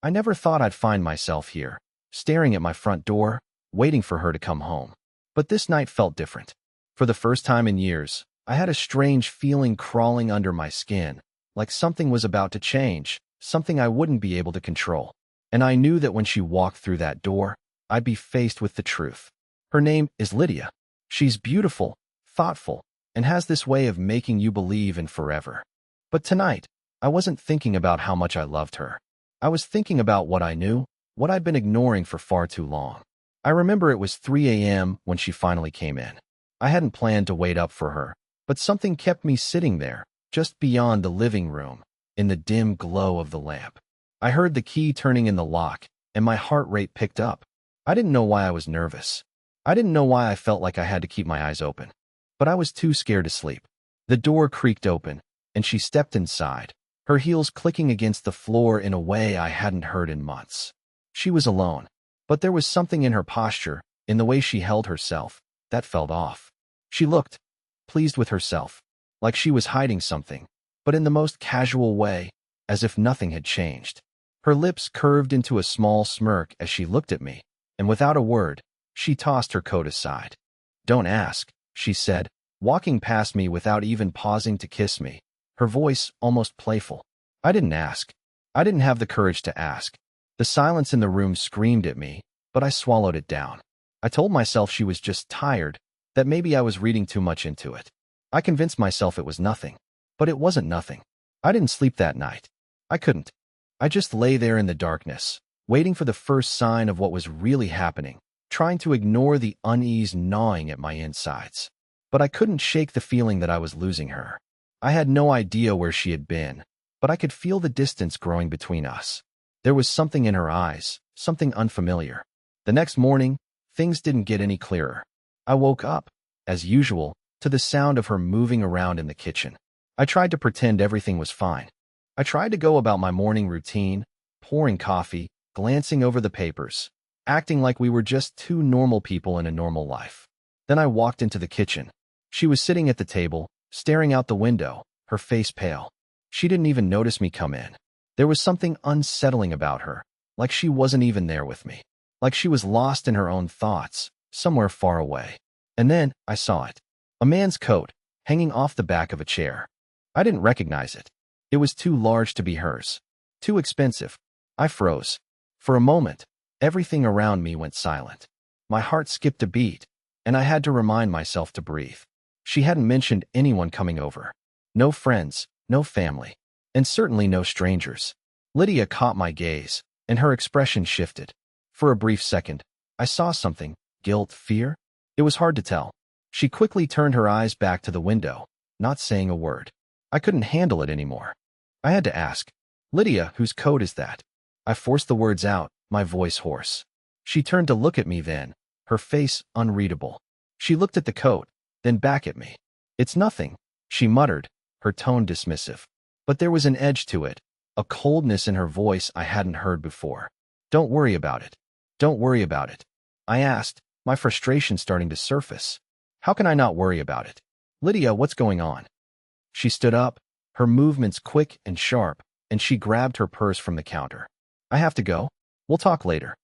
I never thought I'd find myself here, staring at my front door, waiting for her to come home. But this night felt different. For the first time in years, I had a strange feeling crawling under my skin, like something was about to change, something I wouldn't be able to control. And I knew that when she walked through that door, I'd be faced with the truth. Her name is Lydia. She's beautiful, thoughtful, and has this way of making you believe in forever. But tonight, I wasn't thinking about how much I loved her. I was thinking about what I knew, what I'd been ignoring for far too long. I remember it was 3 a.m. when she finally came in. I hadn't planned to wait up for her, but something kept me sitting there, just beyond the living room, in the dim glow of the lamp. I heard the key turning in the lock, and my heart rate picked up. I didn't know why I was nervous. I didn't know why I felt like I had to keep my eyes open. But I was too scared to sleep. The door creaked open, and she stepped inside, her heels clicking against the floor in a way I hadn't heard in months. She was alone, but there was something in her posture, in the way she held herself, that felt off. She looked pleased with herself, like she was hiding something, but in the most casual way, as if nothing had changed. Her lips curved into a small smirk as she looked at me, and without a word, she tossed her coat aside. "Don't ask," she said, walking past me without even pausing to kiss me, her voice almost playful. I didn't ask. I didn't have the courage to ask. The silence in the room screamed at me, but I swallowed it down. I told myself she was just tired, that maybe I was reading too much into it. I convinced myself it was nothing, but it wasn't nothing. I didn't sleep that night. I couldn't. I just lay there in the darkness, waiting for the first sign of what was really happening, trying to ignore the unease gnawing at my insides. But I couldn't shake the feeling that I was losing her. I had no idea where she had been, but I could feel the distance growing between us. There was something in her eyes, something unfamiliar. The next morning, things didn't get any clearer. I woke up, as usual, to the sound of her moving around in the kitchen. I tried to pretend everything was fine. I tried to go about my morning routine, pouring coffee, glancing over the papers, acting like we were just two normal people in a normal life. Then I walked into the kitchen. She was sitting at the table, staring out the window, her face pale. She didn't even notice me come in. There was something unsettling about her, like she wasn't even there with me, like she was lost in her own thoughts, somewhere far away. And then I saw it. A man's coat, hanging off the back of a chair. I didn't recognize it. It was too large to be hers. Too expensive. I froze. For a moment, everything around me went silent. My heart skipped a beat, and I had to remind myself to breathe. She hadn't mentioned anyone coming over. No friends, no family, and certainly no strangers. Lydia caught my gaze, and her expression shifted. For a brief second, I saw something. Guilt, fear? It was hard to tell. She quickly turned her eyes back to the window, not saying a word. I couldn't handle it anymore. I had to ask, "Lydia, whose coat is that?" I forced the words out, my voice hoarse. She turned to look at me then, her face unreadable. She looked at the coat, then back at me. "It's nothing," she muttered, her tone dismissive. But there was an edge to it, a coldness in her voice I hadn't heard before. "Don't worry about it. Don't worry about it," I asked, my frustration starting to surface. "How can I not worry about it? Lydia, what's going on?" She stood up, her movements quick and sharp, and she grabbed her purse from the counter. "I have to go. We'll talk later."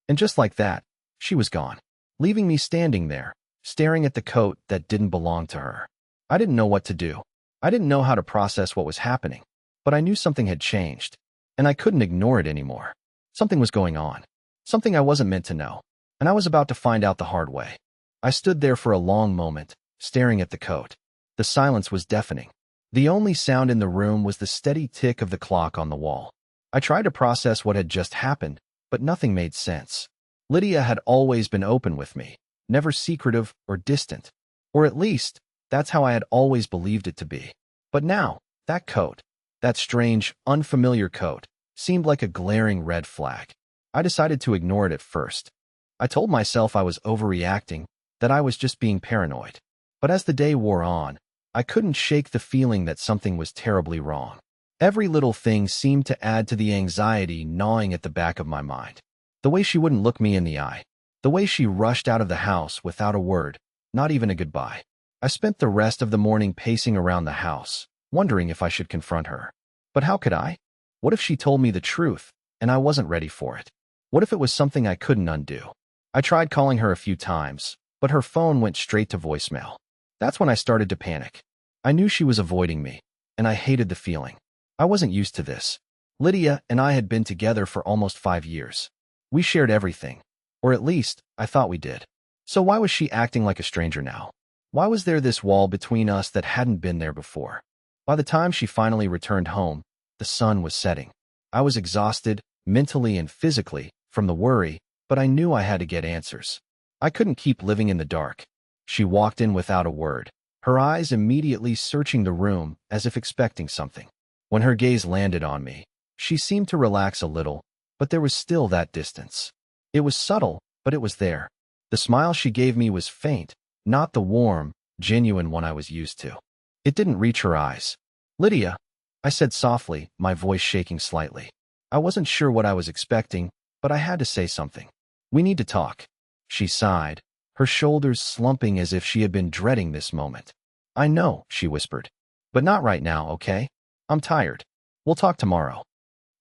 And just like that, she was gone, leaving me standing there, staring at the coat that didn't belong to her. I didn't know what to do. I didn't know how to process what was happening, but I knew something had changed, and I couldn't ignore it anymore. Something was going on, something I wasn't meant to know, and I was about to find out the hard way. I stood there for a long moment, staring at the coat. The silence was deafening. The only sound in the room was the steady tick of the clock on the wall. I tried to process what had just happened, but nothing made sense. Lydia had always been open with me, never secretive or distant. Or at least, that's how I had always believed it to be. But now, that coat, that strange, unfamiliar coat, seemed like a glaring red flag. I decided to ignore it at first. I told myself I was overreacting, that I was just being paranoid. But as the day wore on, I couldn't shake the feeling that something was terribly wrong. Every little thing seemed to add to the anxiety gnawing at the back of my mind. The way she wouldn't look me in the eye. The way she rushed out of the house without a word, not even a goodbye. I spent the rest of the morning pacing around the house, wondering if I should confront her. But how could I? What if she told me the truth, and I wasn't ready for it. What if it was something I couldn't undo? I tried calling her a few times, but her phone went straight to voicemail. That's when I started to panic. I knew she was avoiding me, and I hated the feeling. I wasn't used to this. Lydia and I had been together for almost 5 years. We shared everything, or at least, I thought we did. So why was she acting like a stranger now? Why was there this wall between us that hadn't been there before? By the time she finally returned home, the sun was setting. I was exhausted, mentally and physically, from the worry, but I knew I had to get answers. I couldn't keep living in the dark. She walked in without a word, her eyes immediately searching the room as if expecting something. When her gaze landed on me, she seemed to relax a little, but there was still that distance. It was subtle, but it was there. The smile she gave me was faint, not the warm, genuine one I was used to. It didn't reach her eyes. "Lydia," I said softly, my voice shaking slightly. I wasn't sure what I was expecting, but I had to say something. "We need to talk." She sighed, her shoulders slumping as if she had been dreading this moment. "I know," she whispered. "But not right now, okay? I'm tired. We'll talk tomorrow."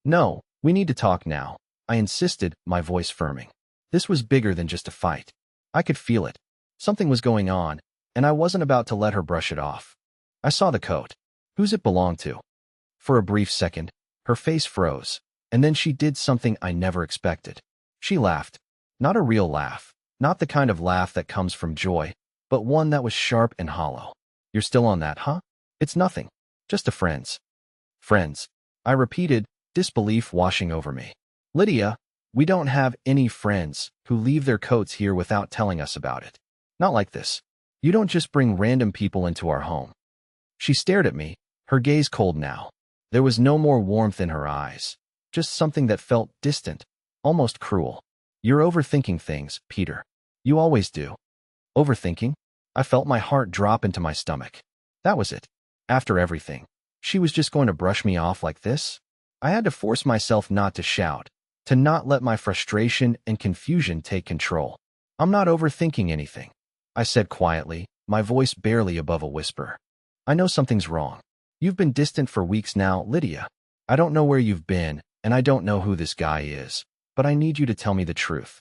"No, we need to talk now," I insisted, my voice firming. This was bigger than just a fight. I could feel it. Something was going on, and I wasn't about to let her brush it off. I saw the coat. Whose it belonged to? For a brief second, her face froze, and then she did something I never expected. She laughed. Not a real laugh, not the kind of laugh that comes from joy, but one that was sharp and hollow. "You're still on that, huh? It's nothing. Just a friends." "Friends," I repeated, disbelief washing over me. "Lydia, we don't have any friends who leave their coats here without telling us about it. Not like this. You don't just bring random people into our home." She stared at me, her gaze cold now. There was no more warmth in her eyes, just something that felt distant, almost cruel. "You're overthinking things, Peter. You always do." Overthinking? I felt my heart drop into my stomach. That was it. After everything, she was just going to brush me off like this? I had to force myself not to shout, to not let my frustration and confusion take control. "I'm not overthinking anything," I said quietly, my voice barely above a whisper. "I know something's wrong. You've been distant for weeks now, Lydia. I don't know where you've been, and I don't know who this guy is, but I need you to tell me the truth."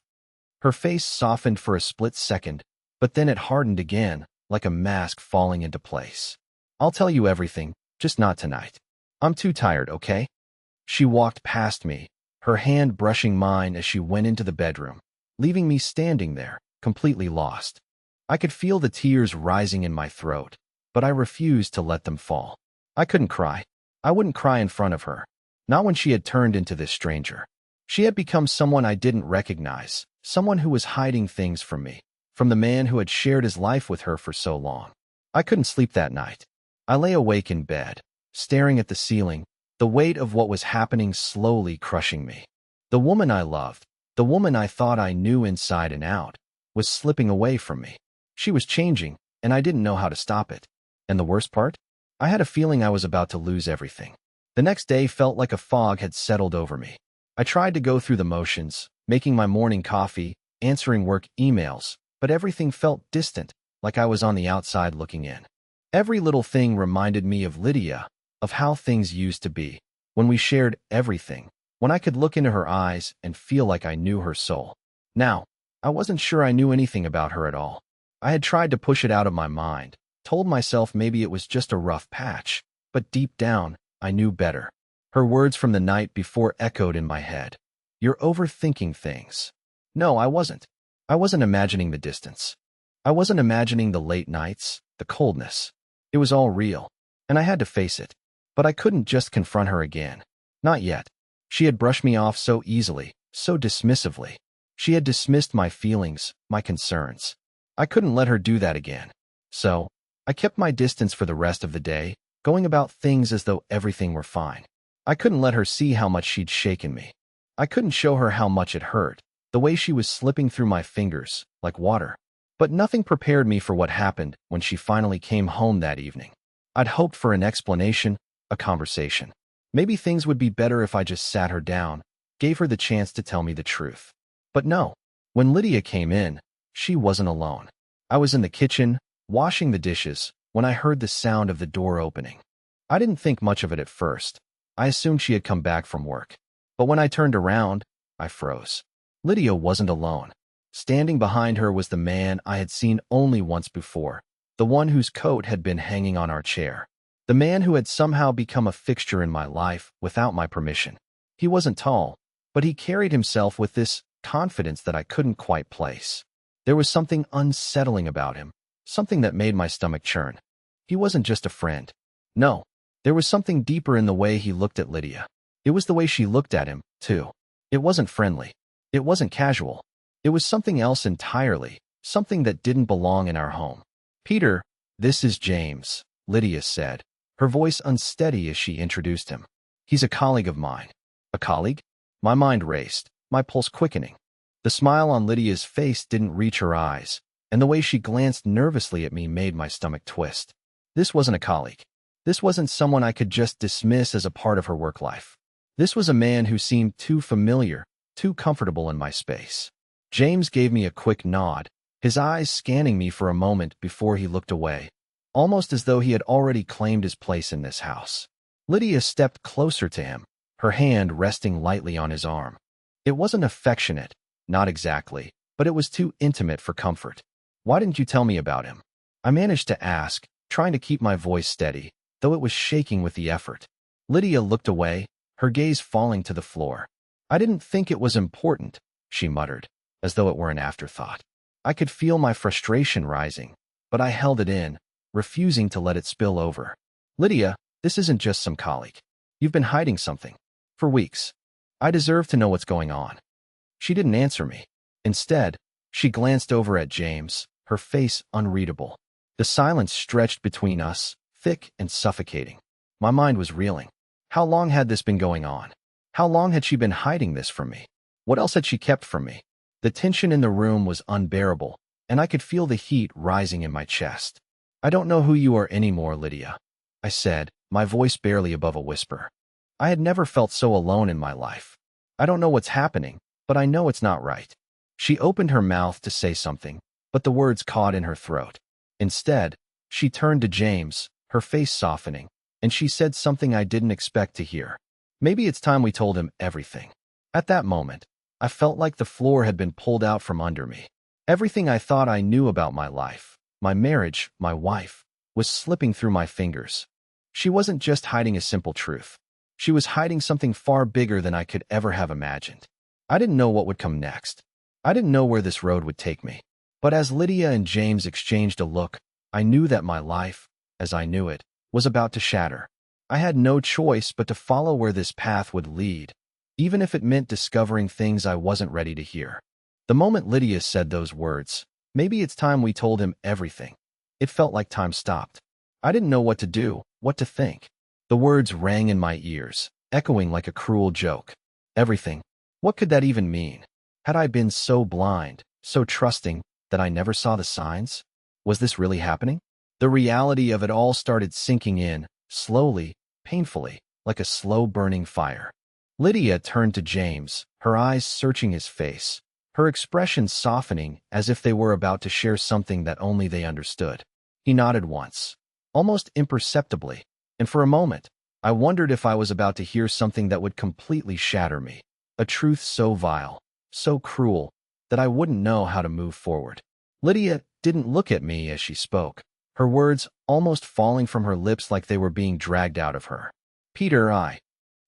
Her face softened for a split second, but then it hardened again, like a mask falling into place. "I'll tell you everything, just not tonight. I'm too tired, okay?" She walked past me, her hand brushing mine as she went into the bedroom, leaving me standing there, completely lost. I could feel the tears rising in my throat, but I refused to let them fall. I couldn't cry. I wouldn't cry in front of her. Not when she had turned into this stranger. She had become someone I didn't recognize, someone who was hiding things from me, from the man who had shared his life with her for so long. I couldn't sleep that night. I lay awake in bed, staring at the ceiling, the weight of what was happening slowly crushing me. The woman I loved, the woman I thought I knew inside and out, was slipping away from me. She was changing, and I didn't know how to stop it. And the worst part? I had a feeling I was about to lose everything. The next day felt like a fog had settled over me. I tried to go through the motions, making my morning coffee, answering work emails, but everything felt distant, like I was on the outside looking in. Every little thing reminded me of Lydia, of how things used to be, when we shared everything, when I could look into her eyes and feel like I knew her soul. Now, I wasn't sure I knew anything about her at all. I had tried to push it out of my mind, told myself maybe it was just a rough patch, but deep down, I knew better. Her words from the night before echoed in my head. "You're overthinking things." No, I wasn't. I wasn't imagining the distance. I wasn't imagining the late nights, the coldness. It was all real, and I had to face it. But I couldn't just confront her again. Not yet. She had brushed me off so easily, so dismissively. She had dismissed my feelings, my concerns. I couldn't let her do that again. So, I kept my distance for the rest of the day, going about things as though everything were fine. I couldn't let her see how much she'd shaken me. I couldn't show her how much it hurt, the way she was slipping through my fingers, like water. But nothing prepared me for what happened when she finally came home that evening. I'd hoped for an explanation, a conversation. Maybe things would be better if I just sat her down, gave her the chance to tell me the truth. But no. When Lydia came in, she wasn't alone. I was in the kitchen, washing the dishes, when I heard the sound of the door opening. I didn't think much of it at first. I assumed she had come back from work. But when I turned around, I froze. Lydia wasn't alone. Standing behind her was the man I had seen only once before, the one whose coat had been hanging on our chair. The man who had somehow become a fixture in my life without my permission. He wasn't tall, but he carried himself with this confidence that I couldn't quite place. There was something unsettling about him, something that made my stomach churn. He wasn't just a friend. No, there was something deeper in the way he looked at Lydia. It was the way she looked at him, too. It wasn't friendly. It wasn't casual. It was something else entirely, something that didn't belong in our home. "Peter, this is James," Lydia said, her voice unsteady as she introduced him. "He's a colleague of mine." A colleague? My mind raced, my pulse quickening. The smile on Lydia's face didn't reach her eyes, and the way she glanced nervously at me made my stomach twist. This wasn't a colleague. This wasn't someone I could just dismiss as a part of her work life. This was a man who seemed too familiar, too comfortable in my space. James gave me a quick nod, his eyes scanning me for a moment before he looked away, almost as though he had already claimed his place in this house. Lydia stepped closer to him, her hand resting lightly on his arm. It wasn't affectionate, not exactly, but it was too intimate for comfort. "Why didn't you tell me about him?" I managed to ask, trying to keep my voice steady, though it was shaking with the effort. Lydia looked away, her gaze falling to the floor. "I didn't think it was important," she muttered, as though it were an afterthought. I could feel my frustration rising, but I held it in, refusing to let it spill over. "Lydia, this isn't just some colleague. You've been hiding something. For weeks. I deserve to know what's going on." She didn't answer me. Instead, she glanced over at James, her face unreadable. The silence stretched between us, thick and suffocating. My mind was reeling. How long had this been going on? How long had she been hiding this from me? What else had she kept from me? The tension in the room was unbearable, and I could feel the heat rising in my chest. "I don't know who you are anymore, Lydia," I said, my voice barely above a whisper. I had never felt so alone in my life. "I don't know what's happening, but I know it's not right." She opened her mouth to say something, but the words caught in her throat. Instead, she turned to James, her face softening, and she said something I didn't expect to hear. "Maybe it's time we told him everything." At that moment, I felt like the floor had been pulled out from under me. Everything I thought I knew about my life, my marriage, my wife, was slipping through my fingers. She wasn't just hiding a simple truth. She was hiding something far bigger than I could ever have imagined. I didn't know what would come next. I didn't know where this road would take me. But as Lydia and James exchanged a look, I knew that my life, as I knew it, was about to shatter. I had no choice but to follow where this path would lead, even if it meant discovering things I wasn't ready to hear. The moment Lydia said those words, "Maybe it's time we told him everything," it felt like time stopped. I didn't know what to do, what to think. The words rang in my ears, echoing like a cruel joke. Everything. What could that even mean? Had I been so blind, so trusting, that I never saw the signs? Was this really happening? The reality of it all started sinking in, slowly, painfully, like a slow-burning fire. Lydia turned to James, her eyes searching his face, her expression softening as if they were about to share something that only they understood. He nodded once, almost imperceptibly, and for a moment, I wondered if I was about to hear something that would completely shatter me, a truth so vile, so cruel, that I wouldn't know how to move forward. Lydia didn't look at me as she spoke, her words almost falling from her lips like they were being dragged out of her. "Peter, I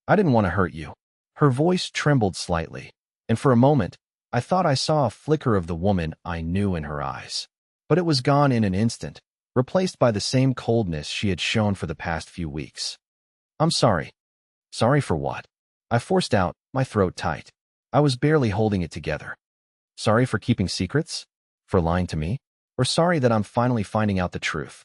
didn't want to hurt you." Her voice trembled slightly, and for a moment, I thought I saw a flicker of the woman I knew in her eyes. But it was gone in an instant, replaced by the same coldness she had shown for the past few weeks. "I'm sorry." "Sorry for what?" I forced out, my throat tight. I was barely holding it together. "Sorry for keeping secrets? For lying to me? Or sorry that I'm finally finding out the truth?"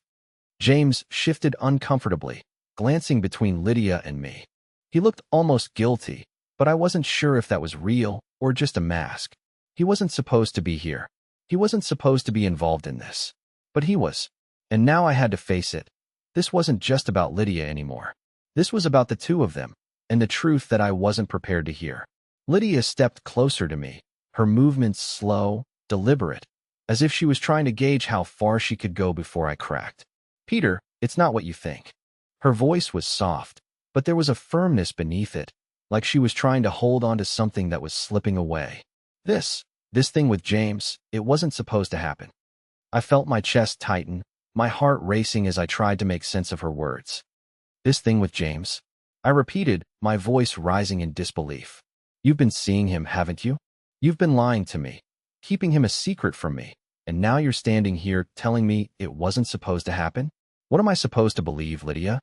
James shifted uncomfortably, glancing between Lydia and me. He looked almost guilty, but I wasn't sure if that was real or just a mask. He wasn't supposed to be here. He wasn't supposed to be involved in this. But he was. And now I had to face it. This wasn't just about Lydia anymore. This was about the two of them, and the truth that I wasn't prepared to hear. Lydia stepped closer to me, her movements slow, deliberate, as if she was trying to gauge how far she could go before I cracked. "Peter, it's not what you think." Her voice was soft, but there was a firmness beneath it, like she was trying to hold on to something that was slipping away. This thing with James, it wasn't supposed to happen. I felt my chest tighten, my heart racing as I tried to make sense of her words. This thing with James? I repeated, my voice rising in disbelief. You've been seeing him, haven't you? You've been lying to me, keeping him a secret from me, and now you're standing here telling me it wasn't supposed to happen? What am I supposed to believe, Lydia?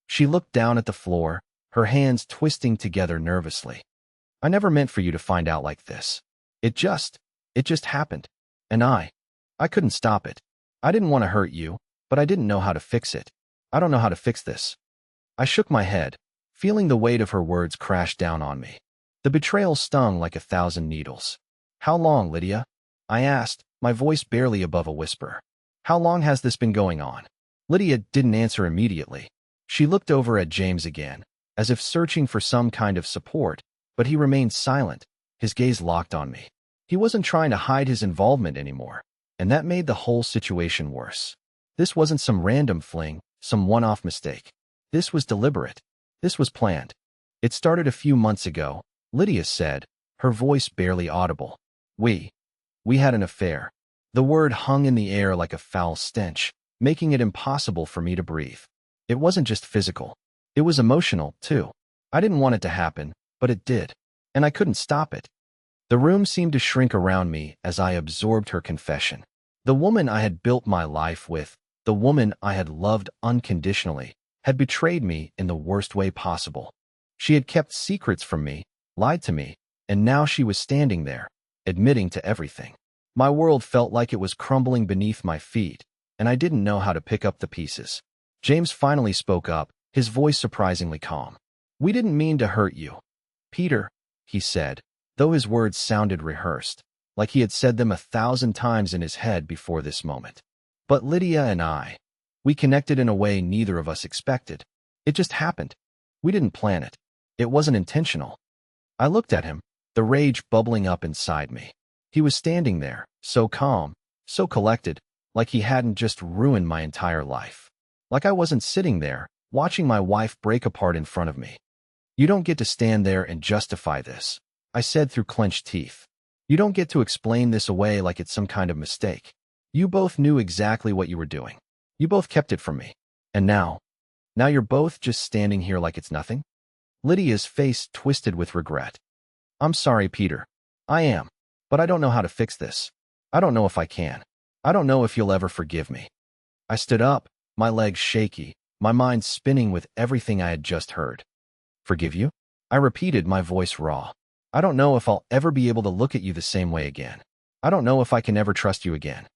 She looked down at the floor, her hands twisting together nervously. I never meant for you to find out like this. It just happened. And I couldn't stop it. I didn't want to hurt you, but I didn't know how to fix it. I don't know how to fix this. I shook my head, feeling the weight of her words crash down on me. The betrayal stung like 1,000 needles. How long, Lydia? I asked, my voice barely above a whisper. How long has this been going on? Lydia didn't answer immediately. She looked over at James again, as if searching for some kind of support, but he remained silent, his gaze locked on me. He wasn't trying to hide his involvement anymore, and that made the whole situation worse. This wasn't some random fling, some one-off mistake. This was deliberate. This was planned. It started a few months ago, Lydia said, her voice barely audible. We had an affair. The word hung in the air like a foul stench, making it impossible for me to breathe. It wasn't just physical. It was emotional, too. I didn't want it to happen, but it did, and I couldn't stop it. The room seemed to shrink around me as I absorbed her confession. The woman I had built my life with, the woman I had loved unconditionally, had betrayed me in the worst way possible. She had kept secrets from me, lied to me, and now she was standing there, admitting to everything. My world felt like it was crumbling beneath my feet, and I didn't know how to pick up the pieces. James finally spoke up, his voice surprisingly calm. We didn't mean to hurt you, Peter, he said, though his words sounded rehearsed, like he had said them 1,000 times in his head before this moment. But Lydia and we connected in a way neither of us expected. It just happened. We didn't plan it. It wasn't intentional. I looked at him, the rage bubbling up inside me. He was standing there, so calm, so collected, like he hadn't just ruined my entire life. Like I wasn't sitting there, watching my wife break apart in front of me. You don't get to stand there and justify this, I said through clenched teeth. You don't get to explain this away like it's some kind of mistake. You both knew exactly what you were doing. You both kept it from me. And now you're both just standing here like it's nothing? Lydia's face twisted with regret. I'm sorry, Peter. I am. But I don't know how to fix this. I don't know if I can. I don't know if you'll ever forgive me. I stood up, my legs shaky, my mind spinning with everything I had just heard. Forgive you? I repeated, my voice raw. I don't know if I'll ever be able to look at you the same way again. I don't know if I can ever trust you again.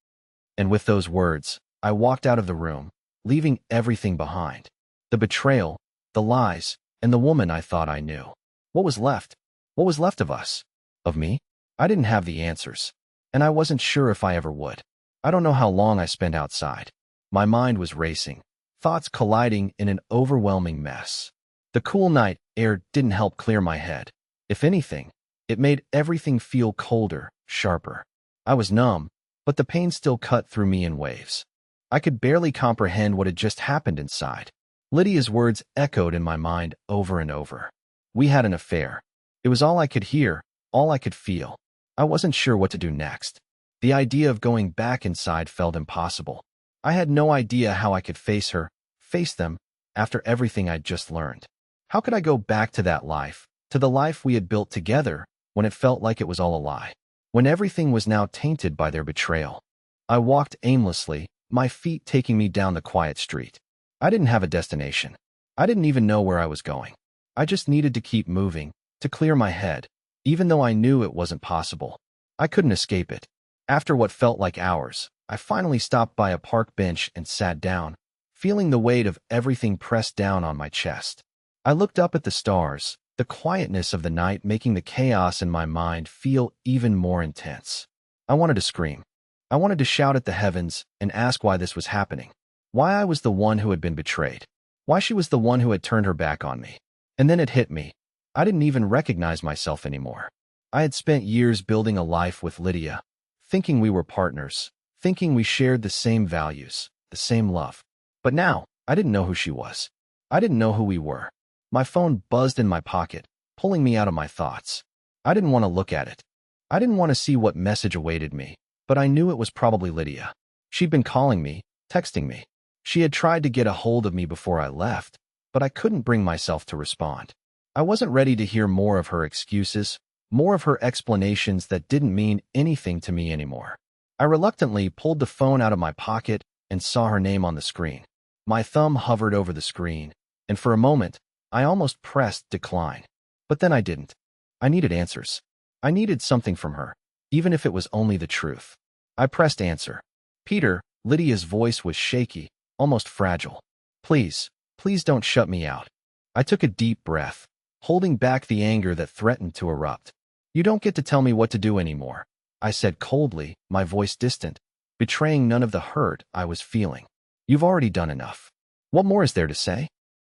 And with those words, I walked out of the room, leaving everything behind. The betrayal, the lies, and the woman I thought I knew. What was left? What was left of us? Of me? I didn't have the answers, and I wasn't sure if I ever would. I don't know how long I spent outside. My mind was racing, thoughts colliding in an overwhelming mess. The cool night air didn't help clear my head. If anything, it made everything feel colder, sharper. I was numb, but the pain still cut through me in waves. I could barely comprehend what had just happened inside. Lydia's words echoed in my mind over and over. We had an affair. It was all I could hear, all I could feel. I wasn't sure what to do next. The idea of going back inside felt impossible. I had no idea how I could face her, face them, after everything I'd just learned. How could I go back to that life, to the life we had built together, when it felt like it was all a lie? When everything was now tainted by their betrayal? I walked aimlessly, my feet taking me down the quiet street. I didn't have a destination. I didn't even know where I was going. I just needed to keep moving, to clear my head, even though I knew it wasn't possible. I couldn't escape it. After what felt like hours, I finally stopped by a park bench and sat down, feeling the weight of everything pressed down on my chest. I looked up at the stars, the quietness of the night making the chaos in my mind feel even more intense. I wanted to scream. I wanted to shout at the heavens and ask why this was happening. Why I was the one who had been betrayed. Why she was the one who had turned her back on me. And then it hit me. I didn't even recognize myself anymore. I had spent years building a life with Lydia, thinking we were partners, thinking we shared the same values, the same love. But now, I didn't know who she was. I didn't know who we were. My phone buzzed in my pocket, pulling me out of my thoughts. I didn't want to look at it. I didn't want to see what message awaited me, but I knew it was probably Lydia. She'd been calling me, texting me. She had tried to get a hold of me before I left, but I couldn't bring myself to respond. I wasn't ready to hear more of her excuses, more of her explanations that didn't mean anything to me anymore. I reluctantly pulled the phone out of my pocket and saw her name on the screen. My thumb hovered over the screen, and for a moment, I almost pressed decline. But then I didn't. I needed answers. I needed something from her, even if it was only the truth. I pressed answer. Peter, Lydia's voice was shaky, almost fragile. Please, please don't shut me out. I took a deep breath, holding back the anger that threatened to erupt. You don't get to tell me what to do anymore, I said coldly, my voice distant, betraying none of the hurt I was feeling. You've already done enough. What more is there to say?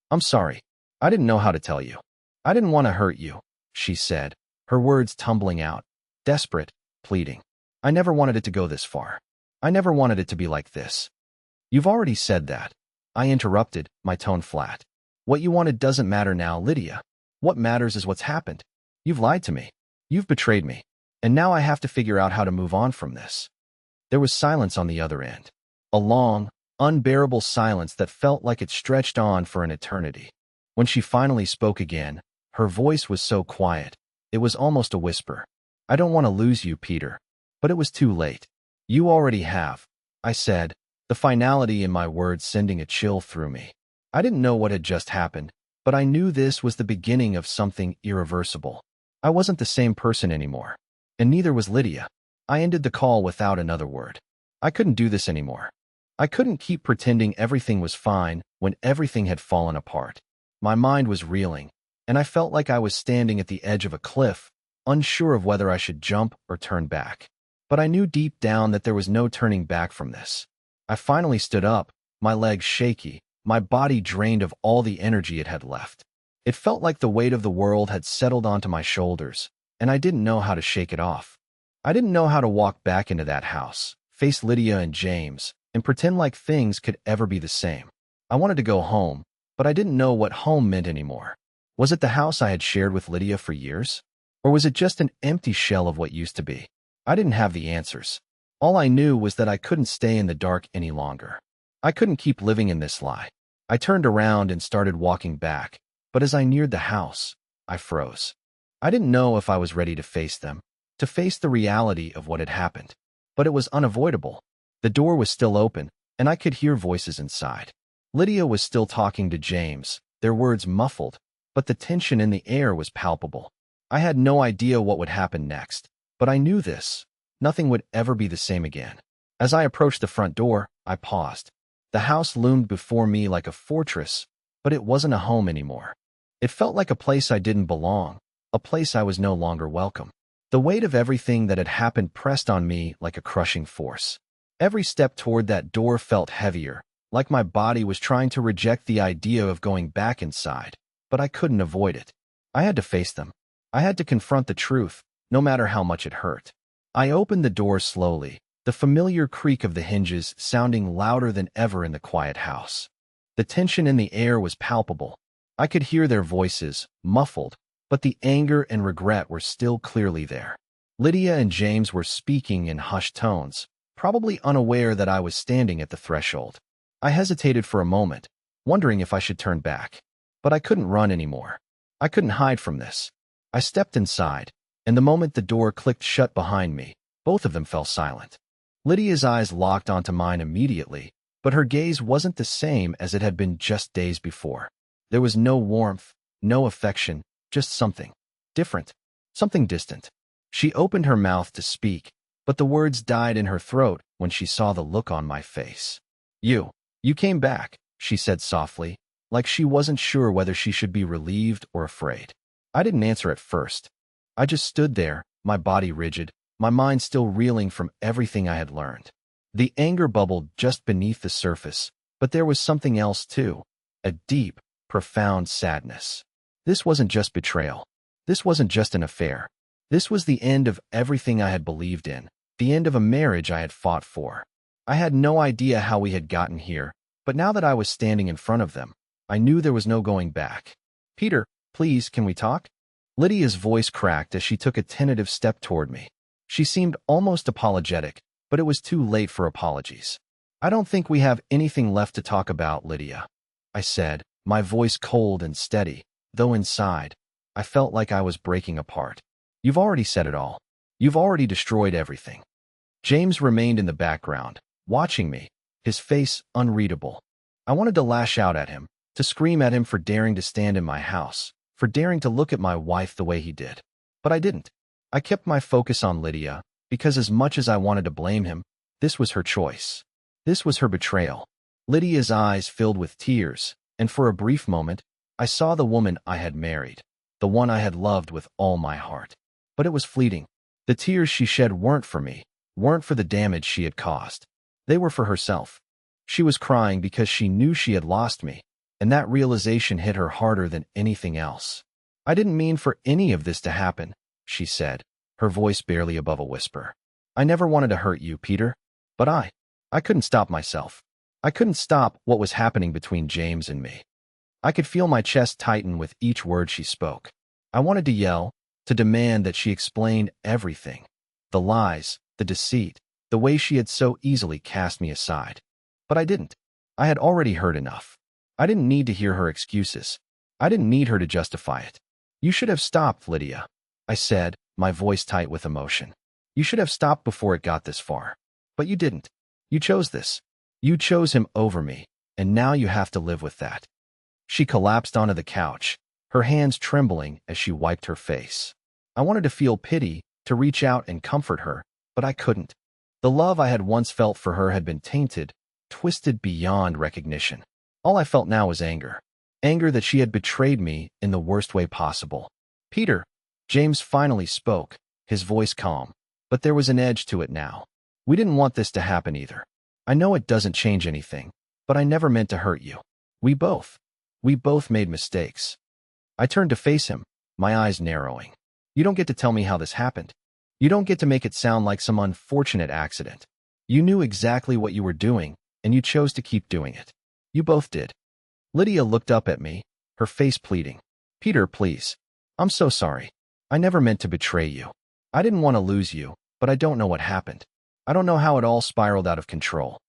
I'm sorry. I didn't know how to tell you. I didn't want to hurt you, she said, her words tumbling out, desperate, pleading. I never wanted it to go this far. I never wanted it to be like this. You've already said that. I interrupted, my tone flat. What you wanted doesn't matter now, Lydia. What matters is what's happened. You've lied to me. You've betrayed me. And now I have to figure out how to move on from this. There was silence on the other end. A long, unbearable silence that felt like it stretched on for an eternity. When she finally spoke again, her voice was so quiet, it was almost a whisper. I don't want to lose you, Peter. But it was too late. You already have, I said, the finality in my words sending a chill through me. I didn't know what had just happened, but I knew this was the beginning of something irreversible. I wasn't the same person anymore. And neither was Lydia. I ended the call without another word. I couldn't do this anymore. I couldn't keep pretending everything was fine when everything had fallen apart. My mind was reeling, and I felt like I was standing at the edge of a cliff, unsure of whether I should jump or turn back. But I knew deep down that there was no turning back from this. I finally stood up, my legs shaky, my body drained of all the energy it had left. It felt like the weight of the world had settled onto my shoulders, and I didn't know how to shake it off. I didn't know how to walk back into that house, face Lydia and James, and pretend like things could ever be the same. I wanted to go home, but I didn't know what home meant anymore. Was it the house I had shared with Lydia for years? Or was it just an empty shell of what used to be? I didn't have the answers. All I knew was that I couldn't stay in the dark any longer. I couldn't keep living in this lie. I turned around and started walking back, but as I neared the house, I froze. I didn't know if I was ready to face them, to face the reality of what had happened. But it was unavoidable. The door was still open, and I could hear voices inside. Lydia was still talking to James, their words muffled, but the tension in the air was palpable. I had no idea what would happen next, but I knew this. Nothing would ever be the same again. As I approached the front door, I paused. The house loomed before me like a fortress, but it wasn't a home anymore. It felt like a place I didn't belong, a place I was no longer welcome. The weight of everything that had happened pressed on me like a crushing force. Every step toward that door felt heavier, like my body was trying to reject the idea of going back inside, but I couldn't avoid it. I had to face them. I had to confront the truth, no matter how much it hurt. I opened the door slowly, the familiar creak of the hinges sounding louder than ever in the quiet house. The tension in the air was palpable. I could hear their voices, muffled, but the anger and regret were still clearly there. Lydia and James were speaking in hushed tones, probably unaware that I was standing at the threshold. I hesitated for a moment, wondering if I should turn back. But I couldn't run anymore. I couldn't hide from this. I stepped inside, and the moment the door clicked shut behind me, both of them fell silent. Lydia's eyes locked onto mine immediately, but her gaze wasn't the same as it had been just days before. There was no warmth, no affection, just something different, something distant. She opened her mouth to speak, but the words died in her throat when she saw the look on my face. You came back, she said softly, like she wasn't sure whether she should be relieved or afraid. I didn't answer at first. I just stood there, my body rigid, my mind still reeling from everything I had learned. The anger bubbled just beneath the surface, but there was something else too, a deep, profound sadness. This wasn't just betrayal. This wasn't just an affair. This was the end of everything I had believed in, the end of a marriage I had fought for. I had no idea how we had gotten here, but now that I was standing in front of them, I knew there was no going back. Peter, please, can we talk? Lydia's voice cracked as she took a tentative step toward me. She seemed almost apologetic, but it was too late for apologies. I don't think we have anything left to talk about, Lydia, I said, my voice cold and steady, though inside, I felt like I was breaking apart. You've already said it all. You've already destroyed everything. James remained in the background, watching me, his face unreadable. I wanted to lash out at him, to scream at him for daring to stand in my house, for daring to look at my wife the way he did. But I didn't. I kept my focus on Lydia, because as much as I wanted to blame him, this was her choice. This was her betrayal. Lydia's eyes filled with tears, and for a brief moment, I saw the woman I had married, the one I had loved with all my heart. But it was fleeting. The tears she shed weren't for me, weren't for the damage she had caused. They were for herself. She was crying because she knew she had lost me, and that realization hit her harder than anything else. I didn't mean for any of this to happen, she said, her voice barely above a whisper. I never wanted to hurt you, Peter, but I couldn't stop myself. I couldn't stop what was happening between James and me. I could feel my chest tighten with each word she spoke. I wanted to yell, to demand that she explain everything. The lies, the deceit, the way she had so easily cast me aside. But I didn't. I had already heard enough. I didn't need to hear her excuses. I didn't need her to justify it. You should have stopped, Lydia, I said, my voice tight with emotion. You should have stopped before it got this far. But you didn't. You chose this. You chose him over me, and now you have to live with that. She collapsed onto the couch, her hands trembling as she wiped her face. I wanted to feel pity, to reach out and comfort her, but I couldn't. The love I had once felt for her had been tainted, twisted beyond recognition. All I felt now was anger. Anger that she had betrayed me in the worst way possible. Peter, James finally spoke, his voice calm, but there was an edge to it now. We didn't want this to happen either. I know it doesn't change anything, but I never meant to hurt you. We both made mistakes. I turned to face him, my eyes narrowing. You don't get to tell me how this happened. You don't get to make it sound like some unfortunate accident. You knew exactly what you were doing, and you chose to keep doing it. You both did. Lydia looked up at me, her face pleading. Peter, please. I'm so sorry. I never meant to betray you. I didn't want to lose you, but I don't know what happened. I don't know how it all spiraled out of control.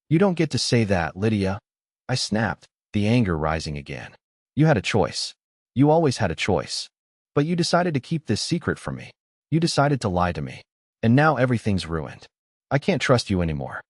You don't get to say that, Lydia. I snapped, the anger rising again. You had a choice. You always had a choice. But you decided to keep this secret from me. You decided to lie to me. And now everything's ruined. I can't trust you anymore.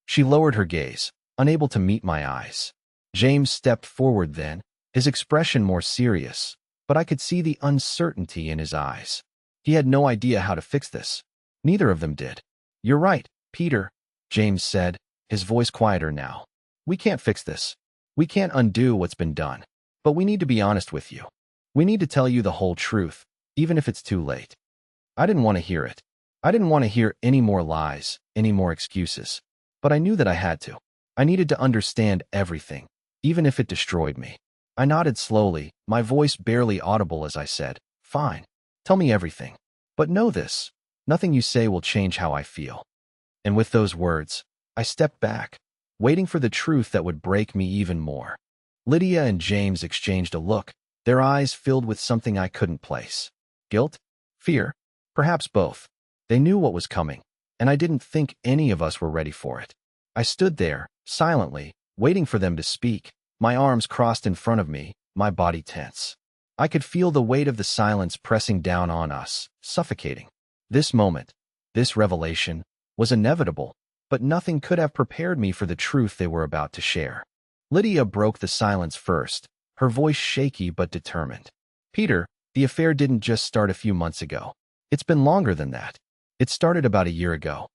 She lowered her gaze, unable to meet my eyes. James stepped forward then, his expression more serious, but I could see the uncertainty in his eyes. He had no idea how to fix this. Neither of them did. You're right, Peter, James said, his voice quieter now. We can't fix this. We can't undo what's been done. But we need to be honest with you. We need to tell you the whole truth, even if it's too late. I didn't want to hear it. I didn't want to hear any more lies, any more excuses. But I knew that I had to. I needed to understand everything, even if it destroyed me. I nodded slowly, my voice barely audible as I said, Fine. Tell me everything. But know this. Nothing you say will change how I feel. And with those words, I stepped back, waiting for the truth that would break me even more. Lydia and James exchanged a look, their eyes filled with something I couldn't place. Guilt? Fear? Perhaps both. They knew what was coming, and I didn't think any of us were ready for it. I stood there, silently, waiting for them to speak, my arms crossed in front of me, my body tense. I could feel the weight of the silence pressing down on us, suffocating. This moment, this revelation, was inevitable, but nothing could have prepared me for the truth they were about to share. Lydia broke the silence first, her voice shaky but determined. Peter, the affair didn't just start a few months ago. It's been longer than that. It started about a year ago.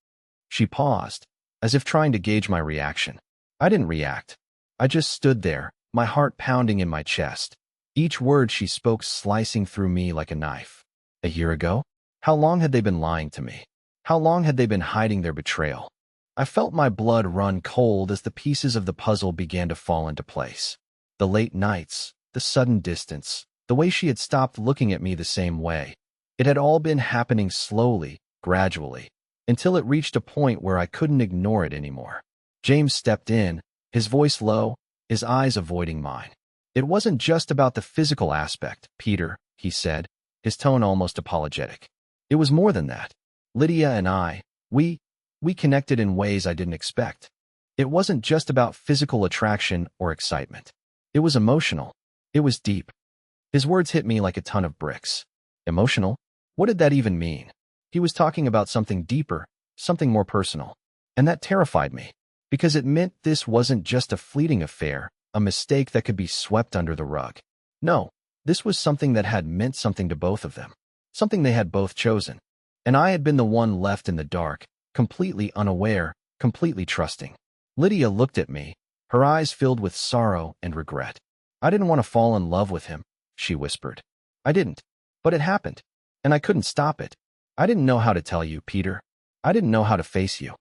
She paused, as if trying to gauge my reaction. I didn't react. I just stood there, my heart pounding in my chest, each word she spoke slicing through me like a knife. A year ago? How long had they been lying to me? How long had they been hiding their betrayal? I felt my blood run cold as the pieces of the puzzle began to fall into place. The late nights, the sudden distance, the way she had stopped looking at me the same way. It had all been happening slowly, gradually, until it reached a point where I couldn't ignore it anymore. James stepped in, his voice low, his eyes avoiding mine. It wasn't just about the physical aspect, Peter, he said, his tone almost apologetic. It was more than that. Lydia and I, we connected in ways I didn't expect. It wasn't just about physical attraction or excitement. It was emotional. It was deep. His words hit me like a ton of bricks. Emotional? What did that even mean? He was talking about something deeper, something more personal. And that terrified me, because it meant this wasn't just a fleeting affair, a mistake that could be swept under the rug. No, this was something that had meant something to both of them, something they had both chosen. And I had been the one left in the dark, completely unaware, completely trusting. Lydia looked at me, her eyes filled with sorrow and regret. I didn't want to fall in love with him, she whispered. I didn't. But it happened. And I couldn't stop it. I didn't know how to tell you, Peter. I didn't know how to face you.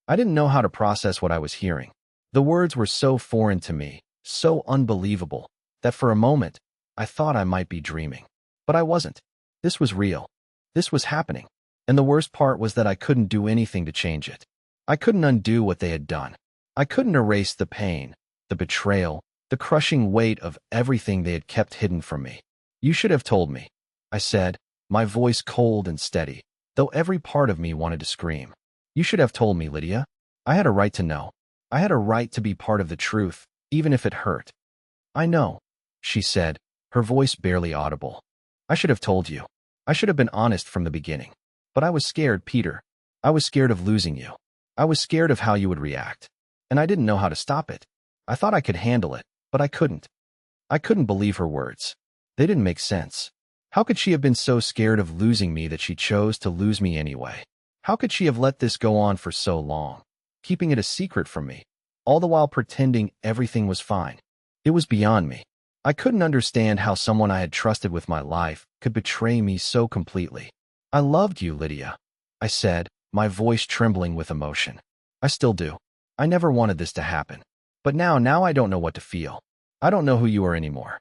I didn't know how to process what I was hearing. The words were so foreign to me, so unbelievable, that for a moment, I thought I might be dreaming. But I wasn't. This was real. This was happening. And the worst part was that I couldn't do anything to change it. I couldn't undo what they had done. I couldn't erase the pain, the betrayal, the crushing weight of everything they had kept hidden from me. You should have told me, I said, my voice cold and steady, though every part of me wanted to scream. You should have told me, Lydia. I had a right to know. I had a right to be part of the truth, even if it hurt. I know, she said, her voice barely audible. I should have told you. I should have been honest from the beginning. But I was scared, Peter. I was scared of losing you. I was scared of how you would react. And I didn't know how to stop it. I thought I could handle it, but I couldn't. I couldn't believe her words. They didn't make sense. How could she have been so scared of losing me that she chose to lose me anyway? How could she have let this go on for so long, keeping it a secret from me, all the while pretending everything was fine? It was beyond me. I couldn't understand how someone I had trusted with my life could betray me so completely. I loved you, Lydia, I said, my voice trembling with emotion. I still do. I never wanted this to happen. But now I don't know what to feel. I don't know who you are anymore.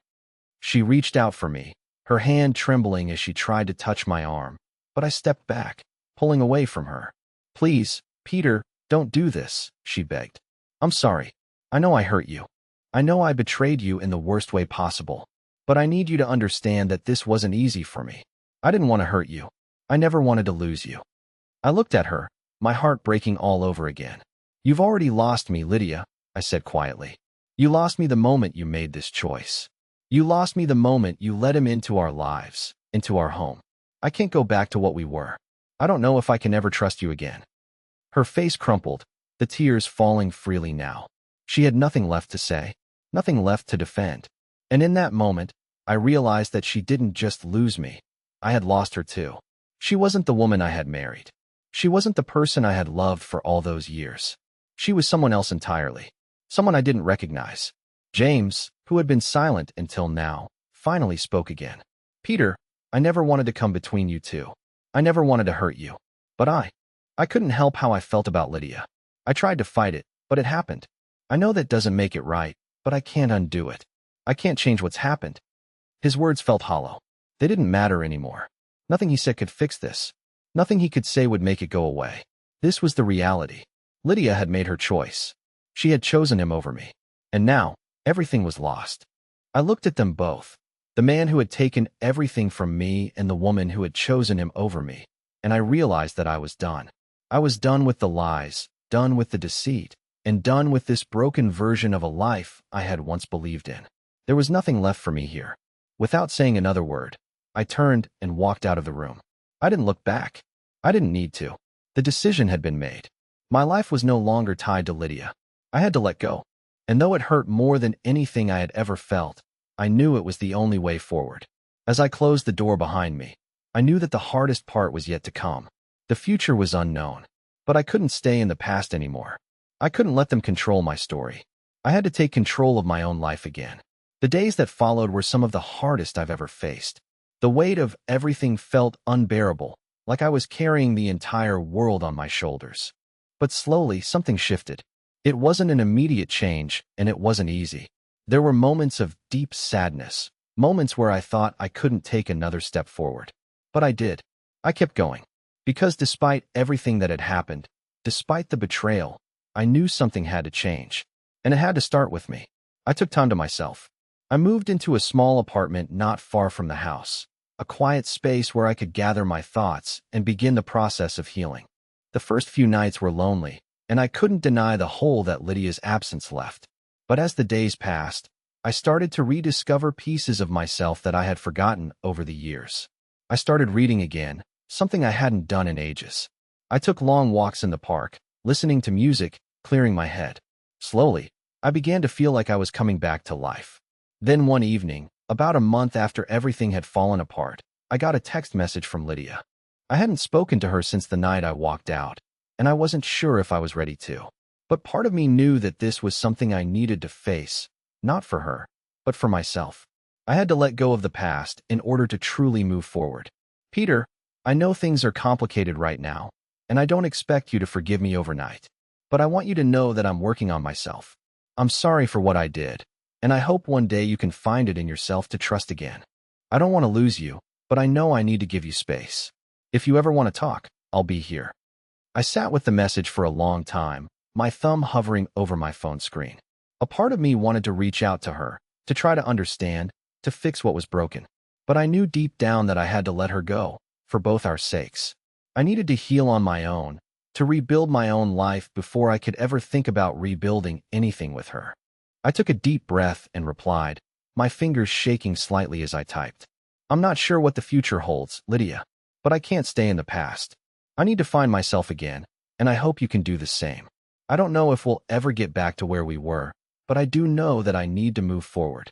She reached out for me, her hand trembling as she tried to touch my arm, but I stepped back, pulling away from her. Please, Peter, don't do this, she begged. I'm sorry. I know I hurt you. I know I betrayed you in the worst way possible, but I need you to understand that this wasn't easy for me. I didn't want to hurt you. I never wanted to lose you. I looked at her, my heart breaking all over again. You've already lost me, Lydia, I said quietly. You lost me the moment you made this choice. You lost me the moment you let him into our lives, into our home. I can't go back to what we were. I don't know if I can ever trust you again. Her face crumpled, the tears falling freely now. She had nothing left to say, nothing left to defend. And in that moment, I realized that she didn't just lose me. I had lost her too. She wasn't the woman I had married. She wasn't the person I had loved for all those years. She was someone else entirely. Someone I didn't recognize. James, who had been silent until now, finally spoke again. Peter, I never wanted to come between you two. I never wanted to hurt you. But I couldn't help how I felt about Lydia. I tried to fight it, but it happened. I know that doesn't make it right, but I can't undo it. I can't change what's happened. His words felt hollow. They didn't matter anymore. Nothing he said could fix this. Nothing he could say would make it go away. This was the reality. Lydia had made her choice. She had chosen him over me. And now, everything was lost. I looked at them both, the man who had taken everything from me and the woman who had chosen him over me, and I realized that I was done. I was done with the lies, done with the deceit, and done with this broken version of a life I had once believed in. There was nothing left for me here. Without saying another word, I turned and walked out of the room. I didn't look back. I didn't need to. The decision had been made. My life was no longer tied to Lydia. I had to let go. And though it hurt more than anything I had ever felt, I knew it was the only way forward. As I closed the door behind me, I knew that the hardest part was yet to come. The future was unknown, but I couldn't stay in the past anymore. I couldn't let them control my story. I had to take control of my own life again. The days that followed were some of the hardest I've ever faced. The weight of everything felt unbearable, like I was carrying the entire world on my shoulders. But slowly, something shifted. It wasn't an immediate change, and it wasn't easy. There were moments of deep sadness, moments where I thought I couldn't take another step forward. But I did. I kept going. Because despite everything that had happened, despite the betrayal, I knew something had to change. And it had to start with me. I took time to myself. I moved into a small apartment not far from the house. a quiet space where I could gather my thoughts and begin the process of healing. The first few nights were lonely, and I couldn't deny the hole that Lydia's absence left. But as the days passed, I started to rediscover pieces of myself that I had forgotten over the years. I started reading again, something I hadn't done in ages. I took long walks in the park, listening to music, clearing my head. Slowly, I began to feel like I was coming back to life. Then one evening, about a month after everything had fallen apart, I got a text message from Lydia. I hadn't spoken to her since the night I walked out, and I wasn't sure if I was ready to. But part of me knew that this was something I needed to face, not for her, but for myself. I had to let go of the past in order to truly move forward. Peter, I know things are complicated right now, and I don't expect you to forgive me overnight. But I want you to know that I'm working on myself. I'm sorry for what I did, and I hope one day you can find it in yourself to trust again. I don't want to lose you, but I know I need to give you space. If you ever want to talk, I'll be here. I sat with the message for a long time, my thumb hovering over my phone screen. A part of me wanted to reach out to her, to try to understand, to fix what was broken. But I knew deep down that I had to let her go, for both our sakes. I needed to heal on my own, to rebuild my own life before I could ever think about rebuilding anything with her. I took a deep breath and replied, my fingers shaking slightly as I typed. I'm not sure what the future holds, Lydia, but I can't stay in the past. I need to find myself again, and I hope you can do the same. I don't know if we'll ever get back to where we were, but I do know that I need to move forward.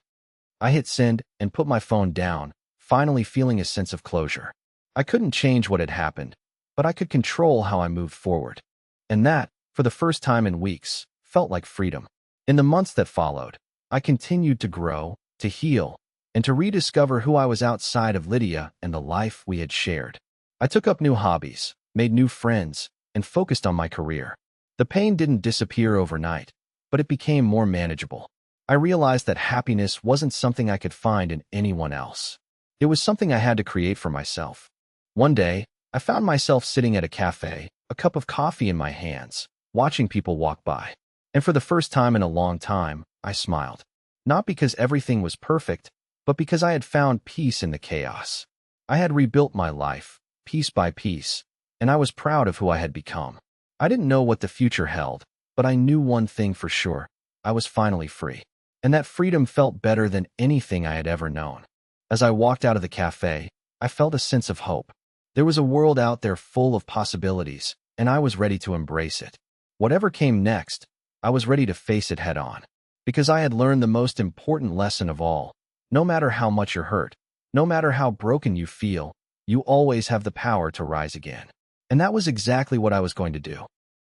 I hit send and put my phone down, finally feeling a sense of closure. I couldn't change what had happened, but I could control how I moved forward. And that, for the first time in weeks, felt like freedom. In the months that followed, I continued to grow, to heal, and to rediscover who I was outside of Lydia and the life we had shared. I took up new hobbies, made new friends, and focused on my career. The pain didn't disappear overnight, but it became more manageable. I realized that happiness wasn't something I could find in anyone else. It was something I had to create for myself. One day, I found myself sitting at a cafe, a cup of coffee in my hands, watching people walk by. And for the first time in a long time, I smiled. Not because everything was perfect, but because I had found peace in the chaos. I had rebuilt my life, piece by piece, and I was proud of who I had become. I didn't know what the future held, but I knew one thing for sure. I was finally free. And that freedom felt better than anything I had ever known. As I walked out of the cafe, I felt a sense of hope. There was a world out there full of possibilities, and I was ready to embrace it. Whatever came next, I was ready to face it head on. Because I had learned the most important lesson of all. No matter how much you're hurt, no matter how broken you feel, you always have the power to rise again. And that was exactly what I was going to do.